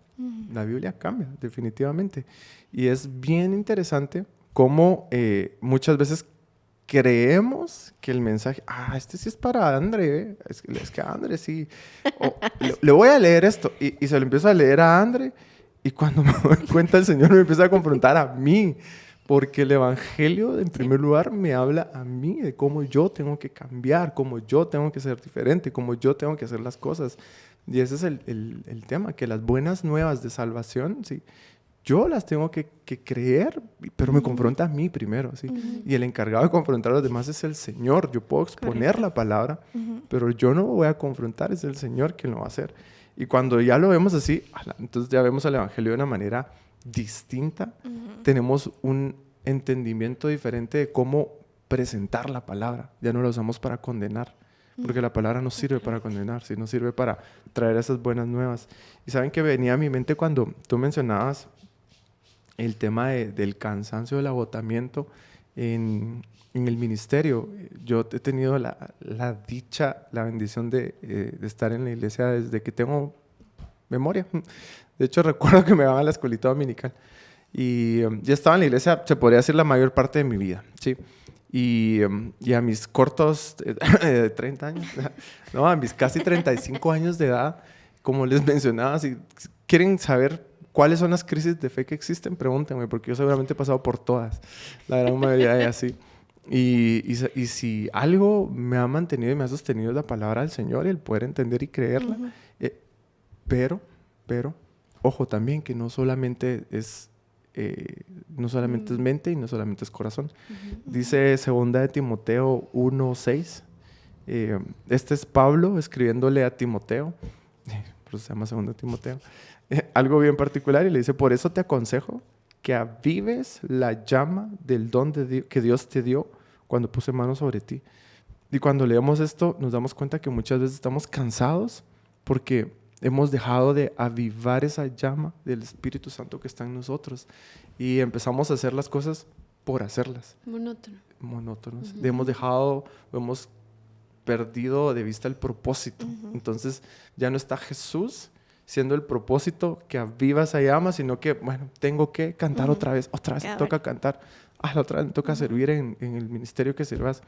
cambia, definitivamente. Y es bien interesante cómo muchas veces creemos que el mensaje, este sí es para André, es que André sí. Le voy a leer esto. Y se lo empiezo a leer a André. Y cuando me doy cuenta, el Señor me empieza a confrontar a mí. Porque el Evangelio, en primer lugar, me habla a mí de cómo yo tengo que cambiar, cómo yo tengo que ser diferente, cómo yo tengo que hacer las cosas. Y ese es el tema, que las buenas nuevas de salvación, ¿sí? Yo las tengo que creer, pero me confronta a mí primero, ¿sí? Y el encargado de confrontar a los demás es el Señor. Yo puedo exponer la palabra, pero yo no voy a confrontar, es el Señor quien lo va a hacer. Y cuando ya lo vemos así, entonces ya vemos al Evangelio de una manera distinta, tenemos un entendimiento diferente de cómo presentar la palabra. Ya no la usamos para condenar, porque la palabra no sirve para condenar, sino sirve para traer esas buenas nuevas. Y saben que venía a mi mente cuando tú mencionabas el tema del cansancio, del agotamiento en el ministerio. Yo he tenido la dicha, la bendición de estar en la iglesia desde que tengo memoria. De hecho, recuerdo que me daban a la escuelita dominical y ya estaba en la iglesia, se podría decir, la mayor parte de mi vida, ¿sí? Y a mis cortos 30 años, no, a mis casi 35 años de edad, como les mencionaba, si quieren saber cuáles son las crisis de fe que existen, pregúntenme, porque yo seguramente he pasado por todas, la gran mayoría de ellas, sí. Y si algo me ha mantenido y me ha sostenido es la palabra del Señor y el poder entender y creerla, pero ojo también que no solamente es mente y no solamente es corazón. Dice 2 de Timoteo 1:6. Este es Pablo escribiéndole a Timoteo, pero se llama 2 de Timoteo, algo bien particular, y le dice: por eso te aconsejo que avives la llama del don que Dios te dio cuando puse manos sobre ti. Y cuando leemos esto nos damos cuenta que muchas veces estamos cansados porque hemos dejado de avivar esa llama del Espíritu Santo que está en nosotros y empezamos a hacer las cosas por hacerlas. Monótonos. Hemos perdido de vista el propósito. Entonces ya no está Jesús siendo el propósito que aviva esa llama, sino que, bueno, tengo que cantar otra vez me toca cantar. La otra vez me toca servir en el ministerio que sirvas.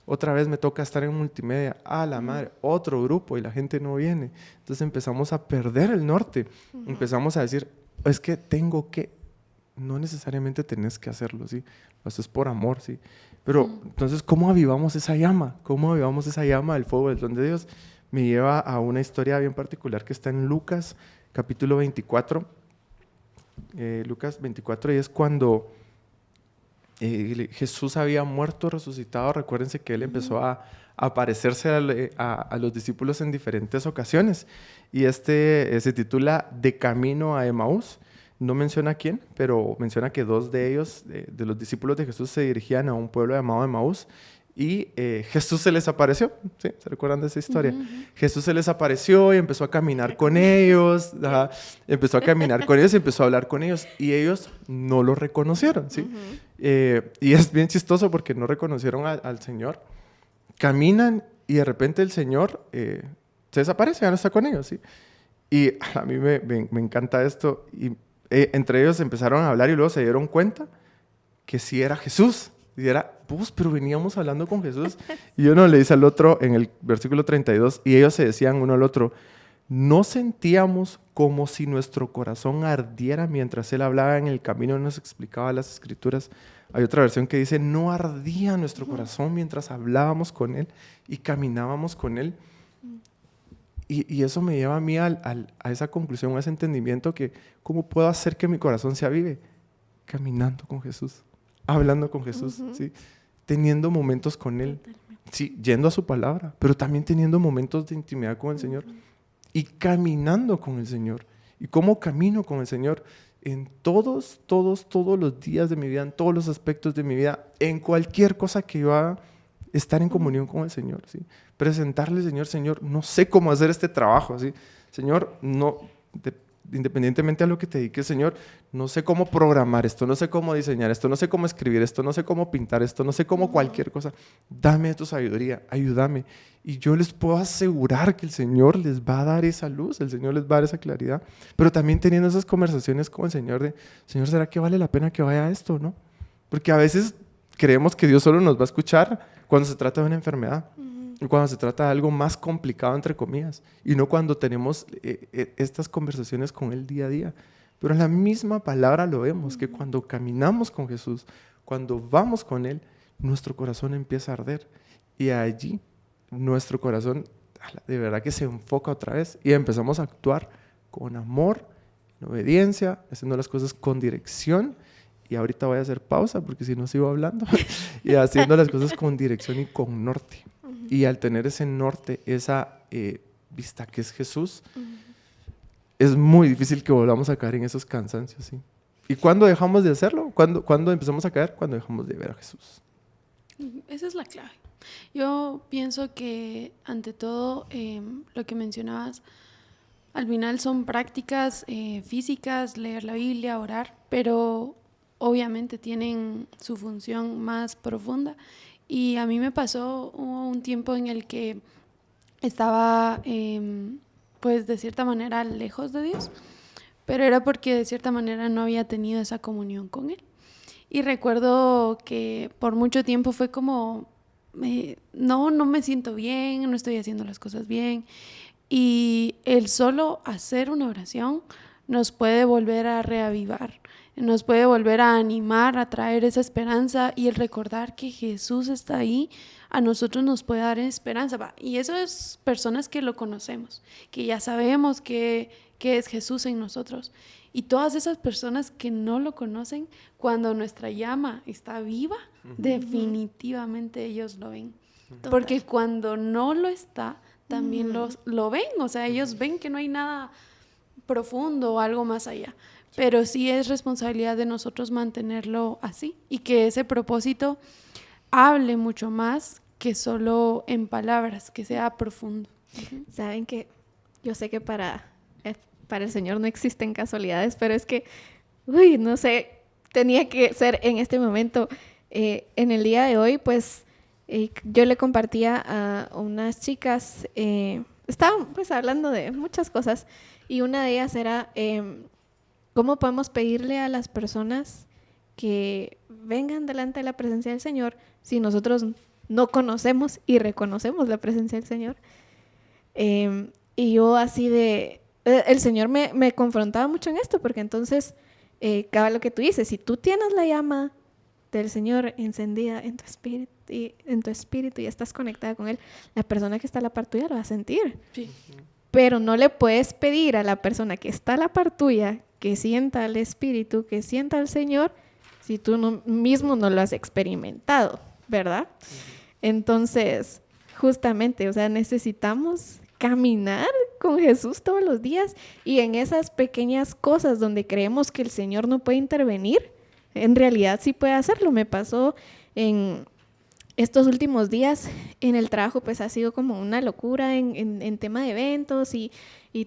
Otra vez me toca estar en multimedia. La madre, otro grupo y la gente no viene. Entonces empezamos a perder el norte. Empezamos a decir, es que tengo que. No necesariamente tenés que hacerlo, ¿sí? Lo haces por amor, ¿sí? Pero entonces, ¿cómo avivamos esa llama? ¿Cómo avivamos esa llama del fuego del don de Dios? Me lleva a una historia bien particular que está en Lucas, capítulo 24. Lucas 24, y es cuando Jesús había muerto, resucitado. Recuérdense que él empezó a aparecerse a los discípulos en diferentes ocasiones. Y se titula De camino a Emaús. No menciona a quién, pero menciona que 2 de ellos, de los discípulos de Jesús, se dirigían a un pueblo llamado Emaús. Y Jesús se les apareció, ¿sí? ¿Se recuerdan de esa historia? Jesús se les apareció y empezó a caminar con ellos, empezó a caminar con ellos y empezó a hablar con ellos, y ellos no lo reconocieron, ¿sí? Y es bien chistoso porque no reconocieron al Señor. Caminan y de repente el Señor se desaparece, ya no está con ellos, ¿sí? Y a mí me encanta esto, y entre ellos empezaron a hablar y luego se dieron cuenta que sí era Jesús. Y era, pero veníamos hablando con Jesús. Y uno le dice al otro en el versículo 32, y ellos se decían uno al otro, no sentíamos como si nuestro corazón ardiera mientras Él hablaba en el camino y nos explicaba las Escrituras. Hay otra versión que dice, no ardía nuestro corazón mientras hablábamos con Él y caminábamos con Él. Y eso me lleva a mí a esa conclusión, a ese entendimiento que ¿cómo puedo hacer que mi corazón se avive? Caminando con Jesús, hablando con Jesús, ¿sí? Teniendo momentos con Él, sí, yendo a su palabra, pero también teniendo momentos de intimidad con el Señor y caminando con el Señor. ¿Y cómo camino con el Señor? En todos los días de mi vida, en todos los aspectos de mi vida, en cualquier cosa que yo haga, estar en comunión con el Señor, ¿sí? Presentarle al Señor, Señor, no sé cómo hacer este trabajo, ¿sí? Señor, independientemente de lo que te dediques, Señor, no sé cómo programar esto, no sé cómo diseñar esto, no sé cómo escribir esto, no sé cómo pintar esto, no sé cómo cualquier cosa. Dame tu sabiduría, ayúdame. Y yo les puedo asegurar que el Señor les va a dar esa luz, el Señor les va a dar esa claridad, pero también teniendo esas conversaciones con el Señor de, Señor, ¿será que vale la pena que vaya a esto, no? Porque a veces creemos que Dios solo nos va a escuchar cuando se trata de una enfermedad, cuando se trata de algo más complicado, entre comillas, y no cuando tenemos estas conversaciones con Él día a día. Pero en la misma palabra lo vemos, que cuando caminamos con Jesús, cuando vamos con Él, nuestro corazón empieza a arder. Y allí nuestro corazón de verdad que se enfoca otra vez y empezamos a actuar con amor, en obediencia, haciendo las cosas con dirección. Y ahorita voy a hacer pausa porque si no sigo hablando. Y haciendo las cosas con dirección y con norte. Y al tener ese norte, esa vista que es Jesús, es muy difícil que volvamos a caer en esos cansancios, ¿sí? ¿Y cuándo dejamos de hacerlo? ¿Cuándo empezamos a caer? Cuando dejamos de ver a Jesús. Esa es la clave. Yo pienso que ante todo lo que mencionabas, al final son prácticas físicas, leer la Biblia, orar, pero obviamente tienen su función más profunda. Y a mí me pasó un tiempo en el que estaba, pues de cierta manera, lejos de Dios, pero era porque de cierta manera no había tenido esa comunión con Él. Y recuerdo que por mucho tiempo fue como, no me siento bien, no estoy haciendo las cosas bien. Y el solo hacer una oración nos puede volver a reavivar, nos puede volver a animar, a traer esa esperanza, y el recordar que Jesús está ahí, a nosotros nos puede dar esperanza. Y eso es personas que lo conocemos, que ya sabemos que es Jesús en nosotros. Y todas esas personas que no lo conocen, cuando nuestra llama está viva, definitivamente ellos lo ven. Total. Porque cuando no lo está, también lo ven. O sea, ellos ven que no hay nada profundo o algo más allá. Pero sí es responsabilidad de nosotros mantenerlo así y que ese propósito hable mucho más que solo en palabras, que sea profundo. Saben que yo sé que para el Señor no existen casualidades, pero es que, no sé, tenía que ser en este momento. En el día de hoy, pues, yo le compartía a unas chicas, estaban pues hablando de muchas cosas, y una de ellas era cómo podemos pedirle a las personas que vengan delante de la presencia del Señor si nosotros no conocemos y reconocemos la presencia del Señor. Y yo así de... El Señor me confrontaba mucho en esto, porque entonces, cada lo que tú dices, si tú tienes la llama del Señor encendida en tu espíritu y estás conectada con Él, la persona que está a la par tuya lo va a sentir. Sí. Pero no le puedes pedir a la persona que está a la par tuya que sienta el Espíritu, que sienta al Señor, si tú mismo no lo has experimentado, ¿verdad? Entonces, justamente, o sea, necesitamos caminar con Jesús todos los días, y en esas pequeñas cosas donde creemos que el Señor no puede intervenir, en realidad sí puede hacerlo. Me pasó en estos últimos días en el trabajo, pues ha sido como una locura en tema de eventos y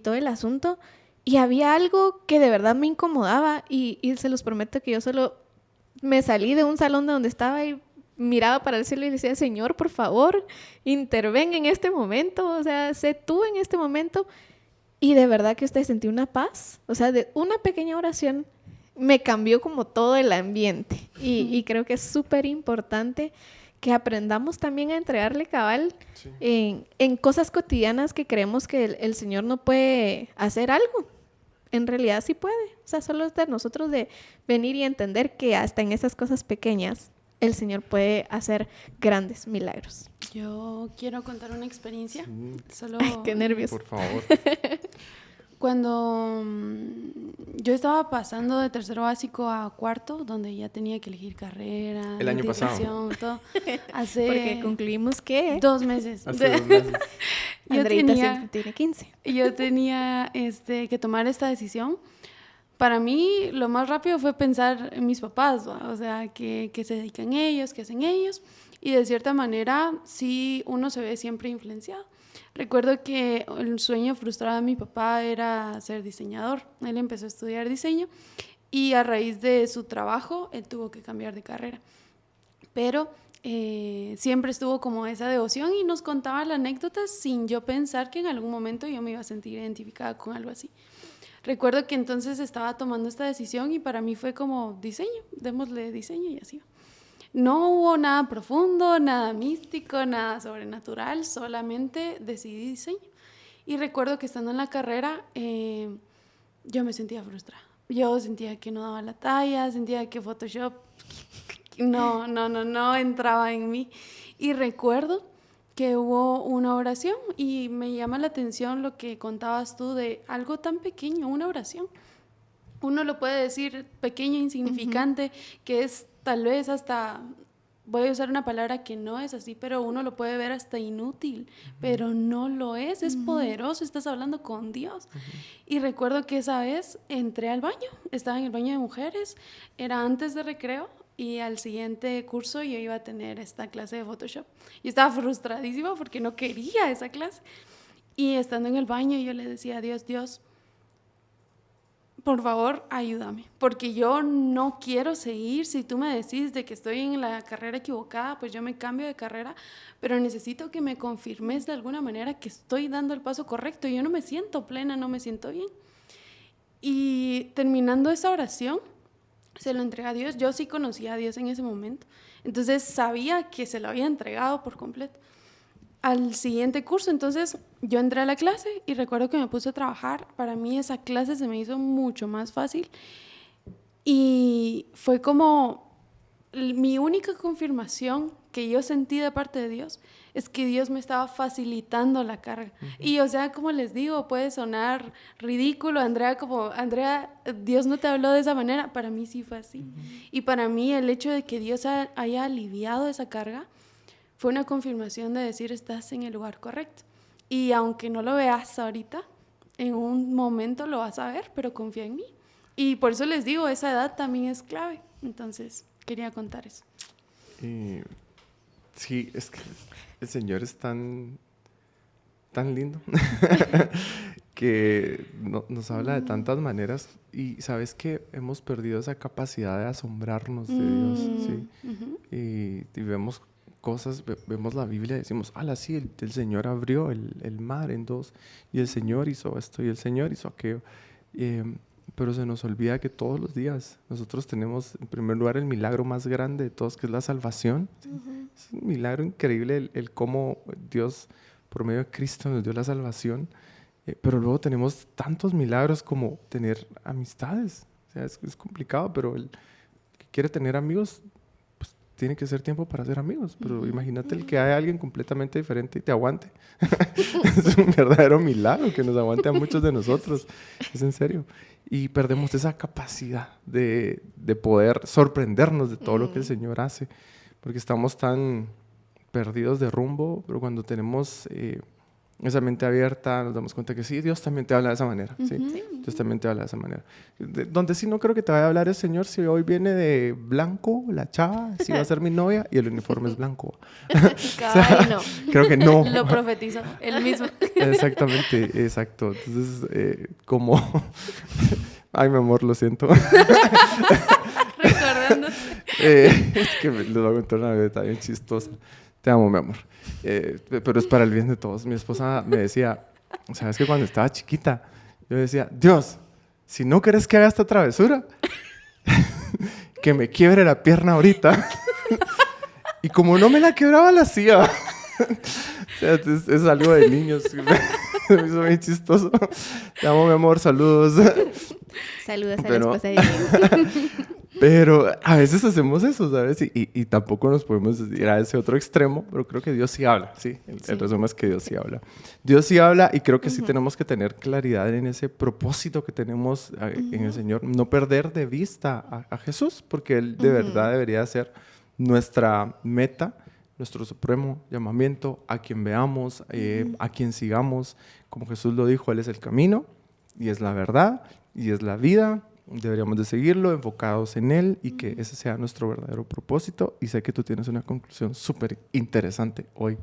todo el asunto, y había algo que de verdad me incomodaba, y se los prometo que yo solo me salí de un salón de donde estaba y miraba para el cielo y le decía, Señor, por favor, interven en este momento, o sea, sé tú en este momento. Y de verdad que usted sentí una paz, o sea, de una pequeña oración me cambió como todo el ambiente. Y creo que es súper importante que aprendamos también a entregarle cabal Sí. en cosas cotidianas que creemos que el Señor no puede hacer algo. En realidad sí puede. O sea, solo es de nosotros de venir y entender que hasta en esas cosas pequeñas el Señor puede hacer grandes milagros. Yo quiero contar una experiencia. Sí. Solo Ay, qué nervios. Por favor. cuando yo estaba pasando de tercero básico a cuarto, donde ya tenía que elegir carrera, El año pasado. integración, todo. Porque Hace concluimos que 2 meses. Hace 2 meses. Yo Andreita tenía- siempre tiene 15. Yo tenía que tomar esta decisión. Para mí, lo más rápido fue pensar en mis papás, ¿va? O sea, que se dedican ellos, que hacen ellos. Y de cierta manera, sí, uno se ve siempre influenciado. Recuerdo que el sueño frustrado de mi papá era ser diseñador. Él empezó a estudiar diseño y a raíz de su trabajo, él tuvo que cambiar de carrera. Pero siempre estuvo como esa devoción y nos contaba la anécdota sin yo pensar que en algún momento yo me iba a sentir identificada con algo así. Recuerdo que entonces estaba tomando esta decisión y para mí fue como diseño, démosle diseño y así. No hubo nada profundo, nada místico, nada sobrenatural, solamente decidí diseño. Y recuerdo que estando en la carrera yo me sentía frustrada. Yo sentía que no daba la talla, sentía que Photoshop no entraba en mí. Y recuerdo que hubo una oración y me llama la atención lo que contabas tú de algo tan pequeño, una oración. Uno lo puede decir pequeño, insignificante, que es tal vez hasta, voy a usar una palabra que no es así, pero uno lo puede ver hasta inútil, pero no lo es poderoso, estás hablando con Dios. Y recuerdo que esa vez entré al baño, estaba en el baño de mujeres, era antes de recreo, y al siguiente curso yo iba a tener esta clase de Photoshop. Y estaba frustradísima porque no quería esa clase. Y estando en el baño yo le decía a Dios, Dios, por favor, ayúdame, porque yo no quiero seguir. Si tú me decís de que estoy en la carrera equivocada, pues yo me cambio de carrera, pero necesito que me confirmes de alguna manera que estoy dando el paso correcto. Yo no me siento plena, no me siento bien. Y terminando esa oración, se lo entregué a Dios. Yo sí conocía a Dios en ese momento, entonces sabía que se lo había entregado por completo. Al siguiente curso, entonces, yo entré a la clase y recuerdo que me puse a trabajar. Para mí esa clase se me hizo mucho más fácil y fue como mi única confirmación que yo sentí de parte de Dios es que Dios me estaba facilitando la carga. Y o sea, como les digo, puede sonar ridículo, Andrea, Dios no te habló de esa manera. Para mí sí fue así. Y para mí el hecho de que Dios haya aliviado esa carga fue una confirmación de decir, estás en el lugar correcto. Y aunque no lo veas ahorita, en un momento lo vas a ver, pero confía en mí. Y por eso les digo, esa edad también es clave. Entonces, quería contar eso. Sí, es que el Señor es tan lindo que nos habla de tantas maneras y sabes que hemos perdido esa capacidad de asombrarnos de Dios, ¿sí? Y vemos cosas, vemos la Biblia y decimos, sí, el Señor abrió el mar en dos y el Señor hizo esto y el Señor hizo aquello. Pero se nos olvida que todos los días nosotros tenemos, en primer lugar, el milagro más grande de todos, que es la salvación. ¿Sí? Es un milagro increíble el cómo Dios, por medio de Cristo, nos dio la salvación. Pero luego tenemos tantos milagros como tener amistades. O sea, es complicado, pero el que quiere tener amigos, pues tiene que ser tiempo para ser amigos. Pero imagínate el que haya alguien completamente diferente y te aguante. Es un verdadero milagro que nos aguante a muchos de nosotros. Es en serio. Y perdemos esa capacidad de poder sorprendernos de todo lo que el Señor hace, porque estamos tan perdidos de rumbo, pero cuando tenemos esa mente abierta nos damos cuenta que sí, Dios también te habla de esa manera, ¿sí? Dios también te habla de esa manera. Donde sí no creo que te vaya a hablar el Señor si hoy viene de blanco la chava, si va a ser mi novia y el uniforme es blanco. Ay, no. Creo que no. Lo profetizo, él mismo. Exactamente, exacto. Entonces, como... Ay, mi amor, lo siento. Recordándose. Es que les voy a contar una anécdota bien chistosa. Te amo, mi amor. Pero es para el bien de todos. Mi esposa me decía, ¿sabes que cuando estaba chiquita? Yo decía, Dios, si no querés que haga esta travesura, que me quiebre la pierna ahorita Y como no me la quebraba, la hacía. O sea, es algo de niños. Me hizo muy chistoso. Te amo, mi amor, saludos. Saludos a la Pero- esposa de Diego. Pero a veces hacemos eso, ¿sabes? Y tampoco nos podemos ir a ese otro extremo, pero creo que Dios sí habla, ¿sí? El resumen es que Dios sí habla. Dios sí habla y creo que sí tenemos que tener claridad en ese propósito que tenemos en el Señor. No perder de vista a Jesús, porque Él de verdad debería ser nuestra meta, nuestro supremo llamamiento, a quien veamos, a quien sigamos. Como Jesús lo dijo, Él es el camino y es la verdad y es la vida. Deberíamos de seguirlo, enfocados en Él y que ese sea nuestro verdadero propósito. Y sé que tú tienes una conclusión súper interesante hoy.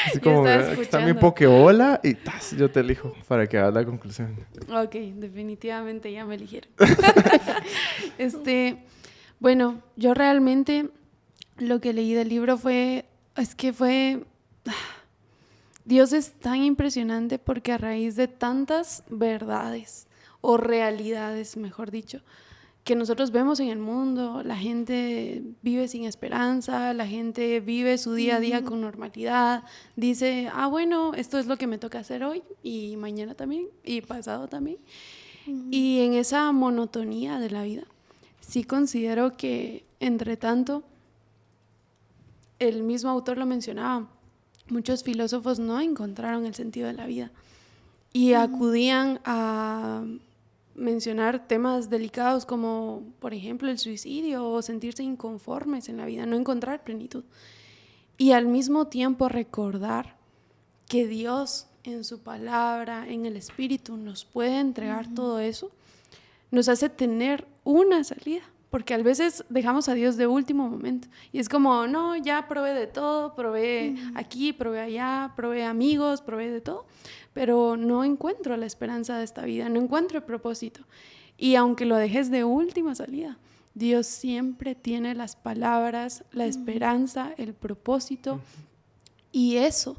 Así como, estaba aquí está mi escuchando. pokebola y ¡tas! Yo te elijo para que hagas la conclusión. Ok, definitivamente ya me eligieron. Bueno, yo realmente lo que leí del libro Dios es tan impresionante porque a raíz de tantas verdades o realidades, mejor dicho, que nosotros vemos en el mundo, la gente vive sin esperanza, la gente vive su día a día con normalidad, dice, bueno, esto es lo que me toca hacer hoy y mañana también y pasado también. Y en esa monotonía de la vida, sí considero que, entre tanto, el mismo autor lo mencionaba, muchos filósofos no encontraron el sentido de la vida y acudían a mencionar temas delicados como, por ejemplo, el suicidio o sentirse inconformes en la vida, no encontrar plenitud. Y al mismo tiempo recordar que Dios en su palabra, en el Espíritu, nos puede entregar todo eso, nos hace tener una salida. Porque a veces dejamos a Dios de último momento. Y es como, no, ya probé de todo, probé aquí, probé allá, probé amigos, probé de todo. Pero no encuentro la esperanza de esta vida, no encuentro el propósito. Y aunque lo dejes de última salida, Dios siempre tiene las palabras, la esperanza, el propósito y eso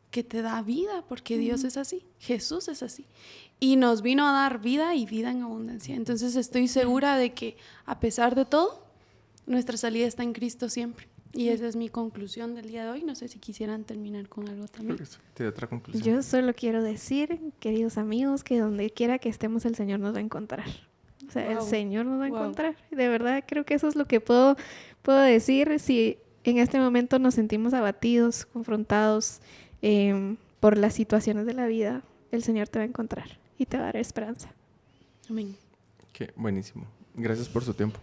que te da vida, porque Dios es así, Jesús es así. Y nos vino a dar vida y vida en abundancia. Entonces estoy segura de que a pesar de todo, nuestra salida está en Cristo siempre. Y esa es mi conclusión del día de hoy. No sé si quisieran terminar con algo también. ¿Tiene otra conclusión? Yo solo quiero decir, queridos amigos, que donde quiera que estemos, el Señor nos va a encontrar. O sea, el Wow. Señor nos va a Wow. encontrar. De verdad, creo que eso es lo que puedo decir. Si en este momento nos sentimos abatidos, confrontados por las situaciones de la vida, el Señor te va a encontrar y te va a dar esperanza. Amén. Qué buenísimo. Gracias por su tiempo.